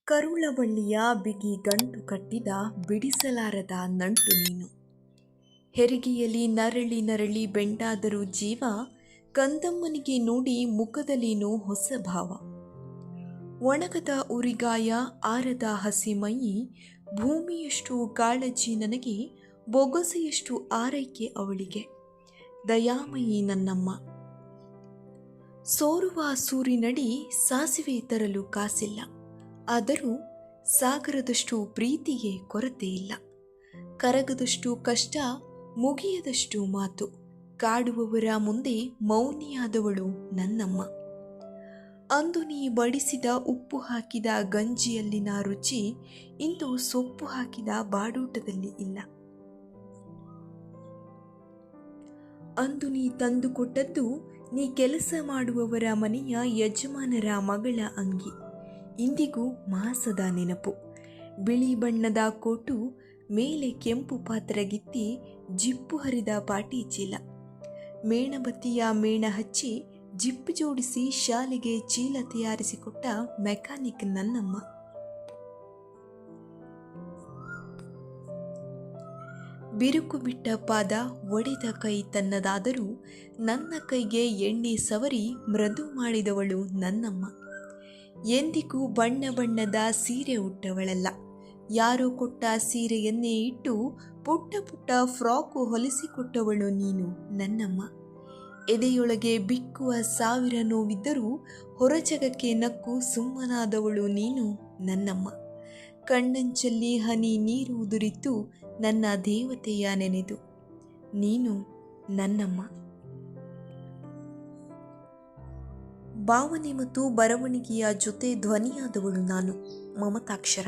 ಕರುಳಬಳ್ಳಿಯ ಬಿಗಿ ಗಂಟು ಕಟ್ಟಿದ ಬಿಡಿಸಲಾರದ ನಂಟು ನೀನು. ಹೆರಿಗೆಯಲ್ಲಿ ನರಳಿ ನರಳಿ ಬೆಂಡಾದರೂ ಜೀವ, ಕಂದಮ್ಮನಿಗೆ ನೋಡಿ ಮುಖದಲ್ಲೇನೋ ಹೊಸ ಭಾವ. ಒಣಗದ ಉರಿಗಾಯ, ಆರದ ಹಸಿಮೈಯಿ, ಭೂಮಿಯಷ್ಟು ಕಾಳಜಿ ನನಗೆ, ಬೊಗಸೆಯಷ್ಟು ಆರೈಕೆ ಅವಳಿಗೆ. ದಯಾಮಯಿ ನನ್ನಮ್ಮ. ಸೋರುವ ಸೂರಿನಡಿ ಸಾಸಿವೆ ತರಲು ಕಾಸಿಲ್ಲ, ಆದರೂ ಸಾಗರದಷ್ಟು ಪ್ರೀತಿಗೆ ಕೊರತೆ ಇಲ್ಲ. ಕರಗದಷ್ಟು ಕಷ್ಟ, ಮುಗಿಯದಷ್ಟು ಮಾತು, ಕಾಡುವವರ ಮುಂದೆ ಮೌನಿಯಾದವಳು ನನ್ನಮ್ಮ. ಅಂದು ನೀ ಬಡಿಸಿದ ಉಪ್ಪು ಹಾಕಿದ ಗಂಜಿಯಲ್ಲಿನ ರುಚಿ ಇಂದು ಸೊಪ್ಪು ಹಾಕಿದ ಬಾಡೂಟದಲ್ಲಿ ಇಲ್ಲ. ಅಂದು ನೀ ತಂದುಕೊಟ್ಟದ್ದು ನೀ ಕೆಲಸ ಮಾಡುವವರ ಮನೆಯ ಯಜಮಾನರ ಮಗಳ ಅಂಗಿ, ಇಂದಿಗೂ ಮಾಸದ ನೆನಪು. ಬಿಳಿ ಬಣ್ಣದ ಕೋಟು, ಮೇಲೆ ಕೆಂಪು ಪಾತ್ರಗಿತ್ತಿ, ಜಿಪ್ಪು ಹರಿದ ಪಾಟಿ ಚೀಲ. ಮೇಣಬತ್ತಿಯ ಮೇಣ ಹಚ್ಚಿ ಜಿಪ್ಪು ಜೋಡಿಸಿ ಶಾಲೆಗೆ ಚೀಲ ತಯಾರಿಸಿಕೊಟ್ಟ ಮೆಕ್ಯಾನಿಕ್ ನನ್ನಮ್ಮ. ಬಿರುಕು ಬಿಟ್ಟ ಪಾದ, ಒಡೆದ ಕೈ ತನ್ನದಾದರೂ ನನ್ನ ಕೈಗೆ ಎಣ್ಣೆ ಸವರಿ ಮೃದು ಮಾಡಿದವಳು ನನ್ನಮ್ಮ. ಎಂದಿಗೂ ಬಣ್ಣ ಬಣ್ಣದ ಸೀರೆ ಉಟ್ಟವಳಲ್ಲ, ಯಾರೋ ಕೊಟ್ಟ ಸೀರೆಯನ್ನೇ ಇಟ್ಟು ಪುಟ್ಟ ಪುಟ್ಟ ಫ್ರಾಕು ಹೊಲಿಸಿಕೊಟ್ಟವಳು ನೀನು ನನ್ನಮ್ಮ. ಎದೆಯೊಳಗೆ ಬಿಕ್ಕುವ ಸಾವಿರ ನೋವಿದ್ದರೂ ಹೊರಜಗಕ್ಕೆ ನಕ್ಕು ಸುಮ್ಮನಾದವಳು ನೀನು ನನ್ನಮ್ಮ. ಕಣ್ಣಂಚಲ್ಲಿ ಹನಿ ನೀರು ಉದುರಿತ್ತು ನನ್ನ ದೇವತೆಯ ನೆನೆದು, ನೀನು ನನ್ನಮ್ಮ. ಭಾವನೆ ಮತ್ತು ಬರವಣಿಗೆಯ ಜೊತೆ ಧ್ವನಿಯಾದವಳು ನಾನು, ಮಮತಾಕ್ಷರ.